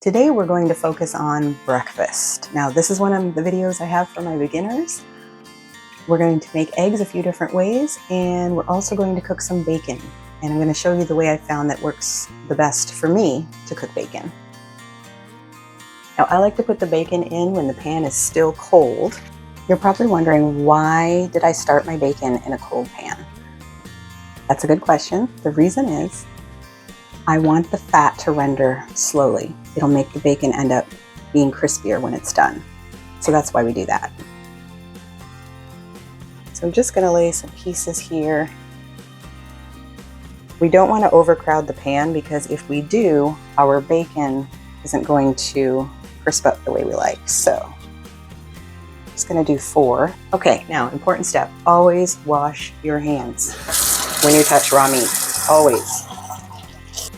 Today we're going to focus on breakfast. Now this is one of the videos I have for my beginners. We're going to make eggs a few different ways, and we're also going to cook some bacon. And I'm going to show you the way I found that works the best for me to cook bacon. Now I like to put the bacon in when the pan is still cold. You're probably wondering, why did I start my bacon in a cold pan? That's a good question. The reason is, I want the fat to render slowly. It'll make the bacon end up being crispier when it's done. So that's why we do that. So I'm just gonna lay some pieces here. We don't want to overcrowd the pan, because if we do, our bacon isn't going to crisp up the way we like. So I'm just gonna do 4. Okay, now important step, always wash your hands when you touch raw meat, always.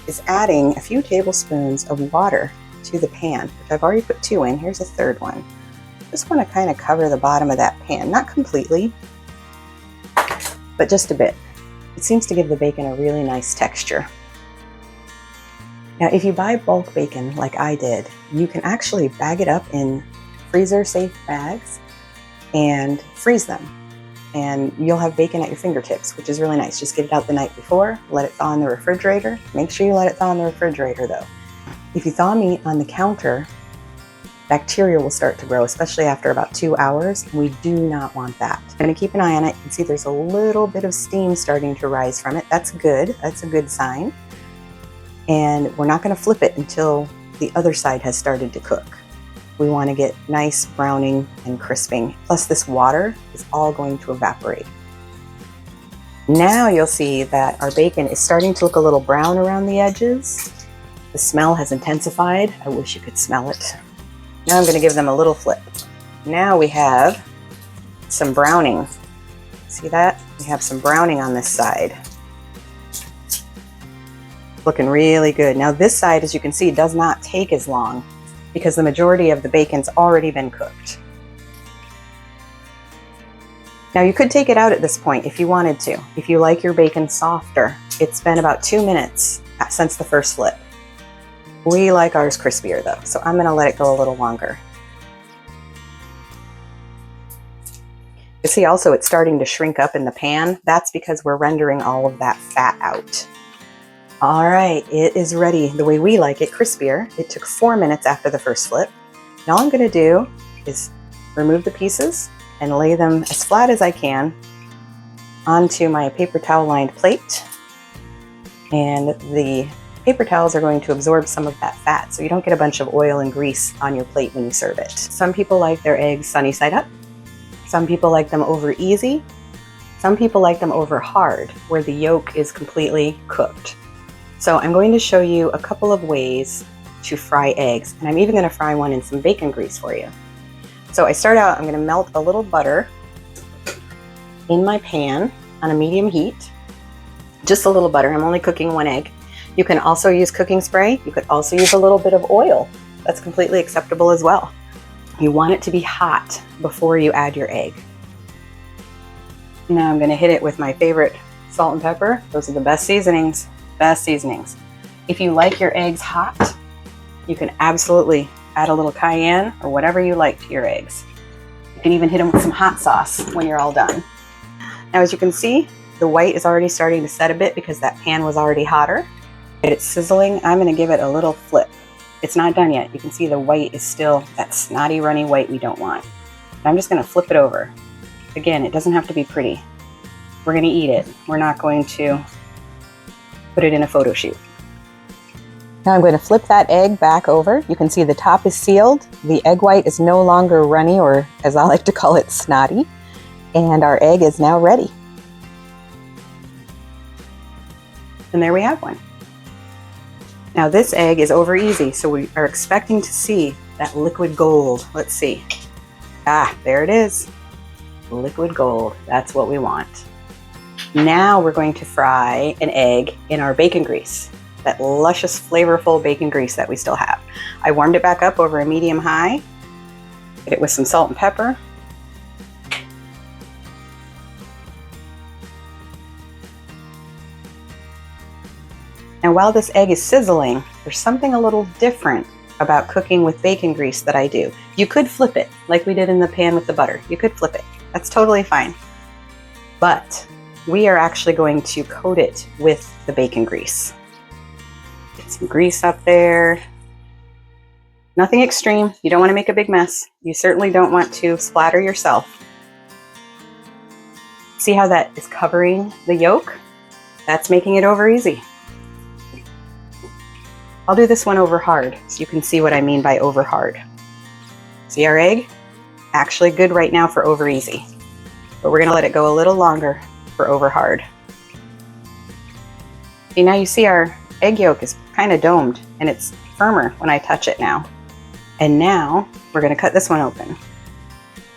Is adding a few tablespoons of water to the pan, which I've already put 2 in. Here's a 3rd one. Just want to kind of cover the bottom of that pan, not completely, but just a bit. It seems to give the bacon a really nice texture. Now, if you buy bulk bacon like I did, you can actually bag it up in freezer-safe bags and freeze them. And you'll have bacon at your fingertips, which is really nice. Just get it out the night before, let it thaw in the refrigerator. Make sure you let it thaw in the refrigerator though. If you thaw meat on the counter, bacteria will start to grow, especially after about 2 hours. We do not want that. I'm gonna keep an eye on it. You can see there's a little bit of steam starting to rise from it. That's good, that's a good sign. And we're not gonna flip it until the other side has started to cook. We want to get nice browning and crisping. Plus this water is all going to evaporate. Now you'll see that our bacon is starting to look a little brown around the edges. The smell has intensified. I wish you could smell it. Now I'm going to give them a little flip. Now we have some browning. See that? We have some browning on this side. Looking really good. Now this side, as you can see, does not take as long, because the majority of the bacon's already been cooked. Now you could take it out at this point if you wanted to. If you like your bacon softer, it's been about 2 minutes since the first flip. We like ours crispier though, so I'm gonna let it go a little longer. You see also it's starting to shrink up in the pan. That's because we're rendering all of that fat out. All right, it is ready the way we like it, crispier. It took 4 minutes after the first flip. Now all I'm gonna do is remove the pieces and lay them as flat as I can onto my paper towel lined plate. And the paper towels are going to absorb some of that fat, so you don't get a bunch of oil and grease on your plate when you serve it. Some people like their eggs sunny side up. Some people like them over easy. Some people like them over hard, where the yolk is completely cooked. So I'm going to show you a couple of ways to fry eggs, and I'm even going to fry one in some bacon grease for you. So I start out, I'm going to melt a little butter in my pan on a medium heat. Just a little butter. I'm only cooking 1 egg. You can also use cooking spray. You could also use a little bit of oil. That's completely acceptable as well. You want it to be hot before you add your egg. Now I'm going to hit it with my favorite salt and pepper. Those are the best seasonings. Best seasonings. If you like your eggs hot, you can absolutely add a little cayenne or whatever you like to your eggs. You can even hit them with some hot sauce when you're all done. Now as you can see, the white is already starting to set a bit because that pan was already hotter. It's sizzling. I'm going to give it a little flip. It's not done yet. You can see the white is still that snotty runny white we don't want. I'm just going to flip it over. Again, it doesn't have to be pretty. We're going to eat it. We're not going to put it in a photo shoot. Now I'm going to flip that egg back over. You can see the top is sealed. The egg white is no longer runny, or as I like to call it, snotty. And our egg is now ready. And there we have one. Now this egg is over easy, so we are expecting to see that liquid gold. Let's see. Ah, there it is. Liquid gold. That's what we want. Now we're going to fry an egg in our bacon grease, that luscious, flavorful bacon grease that we still have. I warmed it back up over a medium high, hit it with some salt and pepper. Now while this egg is sizzling, there's something a little different about cooking with bacon grease that I do. You could flip it like we did in the pan with the butter. You could flip it. That's totally fine. But we are actually going to coat it with the bacon grease. Get some grease up there. Nothing extreme. You don't want to make a big mess. You certainly don't want to splatter yourself. See how that is covering the yolk? That's making it over easy. I'll do this one over hard so you can see what I mean by over hard. See our egg? Actually good right now for over easy. But we're going to let it go a little longer for over hard. See, now you see our egg yolk is kind of domed and it's firmer when I touch it now. And now we're going to cut this one open.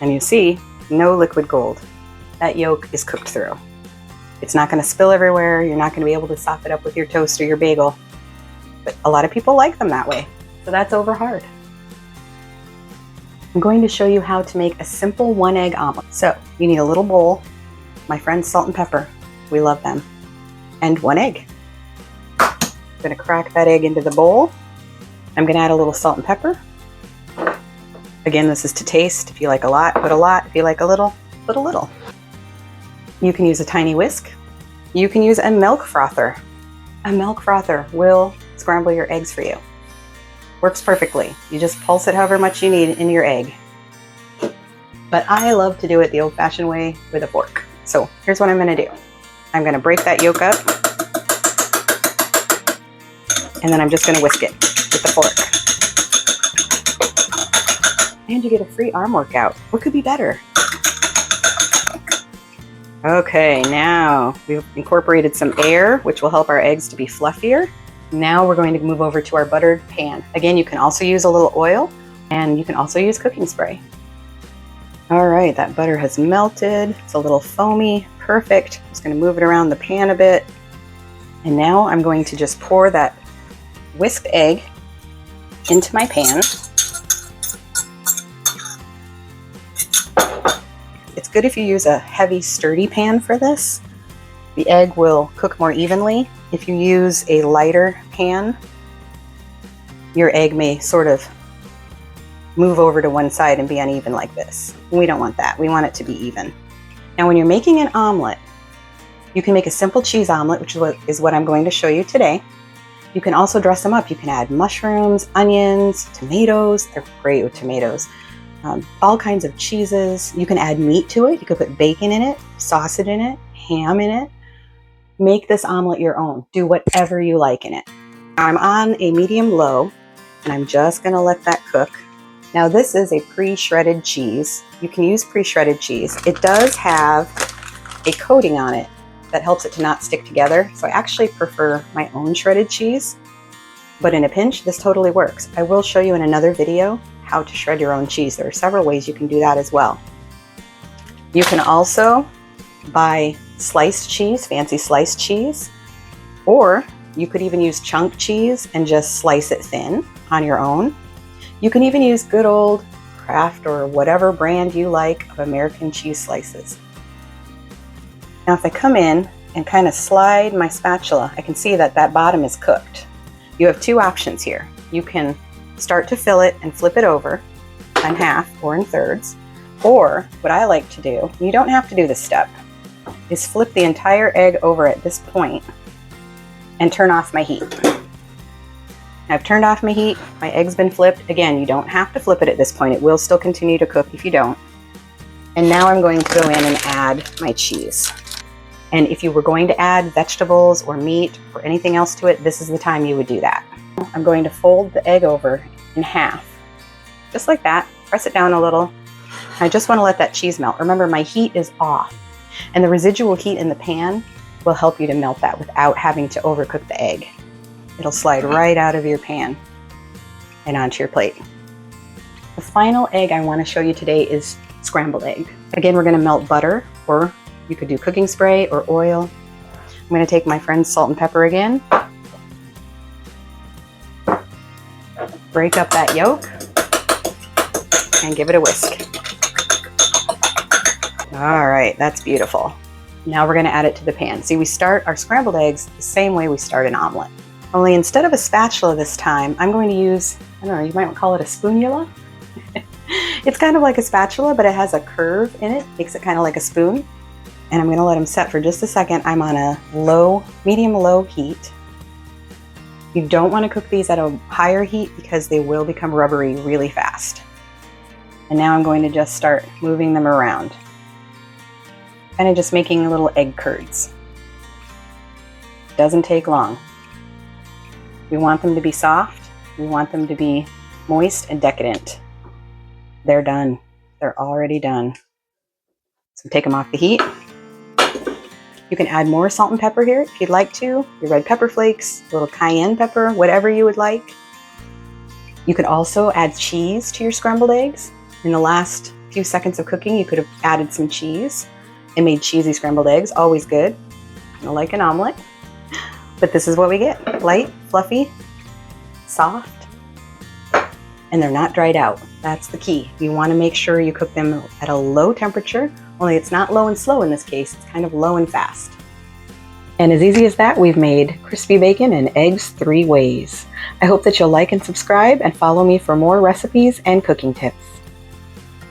And you see, no liquid gold. That yolk is cooked through. It's not going to spill everywhere. You're not going to be able to sop it up with your toast or your bagel. But a lot of people like them that way. So that's over hard. I'm going to show you how to make a simple 1-egg omelet. So you need a little bowl, my friend's salt and pepper, we love them, and 1 egg. I'm going to crack that egg into the bowl. I'm going to add a little salt and pepper. Again, this is to taste. If you like a lot, put a lot. If you like a little, put a little. You can use a tiny whisk. You can use a milk frother. A milk frother will scramble your eggs for you. Works perfectly. You just pulse it however much you need in your egg. But I love to do it the old-fashioned way with a fork. So here's what I'm going to do. I'm going to break that yolk up, and then I'm just going to whisk it with the fork. And you get a free arm workout. What could be better? Okay, now we've incorporated some air, which will help our eggs to be fluffier. Now we're going to move over to our buttered pan. Again, you can also use a little oil, and you can also use cooking spray. All right, that butter has melted. It's a little foamy, perfect. Just going to move it around the pan a bit. And now I'm going to just pour that whisked egg into my pan. It's good if you use a heavy, sturdy pan for this. The egg will cook more evenly. If you use a lighter pan, your egg may sort of move over to one side and be uneven like this. We don't want that. We want it to be even. Now, when you're making an omelet, you can make a simple cheese omelet, which is what I'm going to show you today. You can also dress them up. You can add mushrooms, onions, tomatoes. They're great with tomatoes. All kinds of cheeses. You can add meat to it. You could put bacon in it, sausage in it, ham in it. Make this omelet your own. Do whatever you like in it. Now I'm on a medium-low, and I'm just going to let that cook. Now this is a pre-shredded cheese. You can use pre-shredded cheese. It does have a coating on it that helps it to not stick together. So I actually prefer my own shredded cheese. But in a pinch, this totally works. I will show you in another video how to shred your own cheese. There are several ways you can do that as well. You can also buy sliced cheese, fancy sliced cheese, or you could even use chunk cheese and just slice it thin on your own. You can even use good old Kraft or whatever brand you like of American cheese slices. Now if I come in and kind of slide my spatula, I can see that that bottom is cooked. You have 2 options here. You can start to fill it and flip it over in half or in thirds, or what I like to do, you don't have to do this step, is flip the entire egg over at this point and turn off my heat. I've turned off my heat, my egg's been flipped. Again, you don't have to flip it at this point. It will still continue to cook if you don't. And now I'm going to go in and add my cheese. And if you were going to add vegetables or meat or anything else to it, this is the time you would do that. I'm going to fold the egg over in half, just like that. Press it down a little. I just want to let that cheese melt. Remember, my heat is off, and the residual heat in the pan will help you to melt that without having to overcook the egg. It'll slide right out of your pan and onto your plate. The final egg I want to show you today is scrambled egg. Again, we're going to melt butter, or you could do cooking spray or oil. I'm going to take my friend's salt and pepper again. Break up that yolk and give it a whisk. All right, that's beautiful. Now we're going to add it to the pan. See, we start our scrambled eggs the same way we start an omelet. Only instead of a spatula this time, I'm going to use, I don't know, you might call it a spoonula. It's kind of like a spatula, but it has a curve in it, makes it kind of like a spoon. And I'm gonna let them set for just a second. I'm on a medium-low heat. You don't want to cook these at a higher heat because they will become rubbery really fast. And now I'm going to just start moving them around. Kind of just making little egg curds. Doesn't take long. We want them to be soft. We want them to be moist and decadent. They're done. They're already done. So take them off the heat. You can add more salt and pepper here if you'd like to. Your red pepper flakes, a little cayenne pepper, whatever you would like. You could also add cheese to your scrambled eggs. In the last few seconds of cooking, you could have added some cheese and made cheesy scrambled eggs. Always good. Kind of like an omelet. But this is what we get. Light, fluffy, soft, and they're not dried out. That's the key. You want to make sure you cook them at a low temperature, only it's not low and slow in this case. It's kind of low and fast. And as easy as that, we've made crispy bacon and eggs 3 ways. I hope that you'll like and subscribe and follow me for more recipes and cooking tips.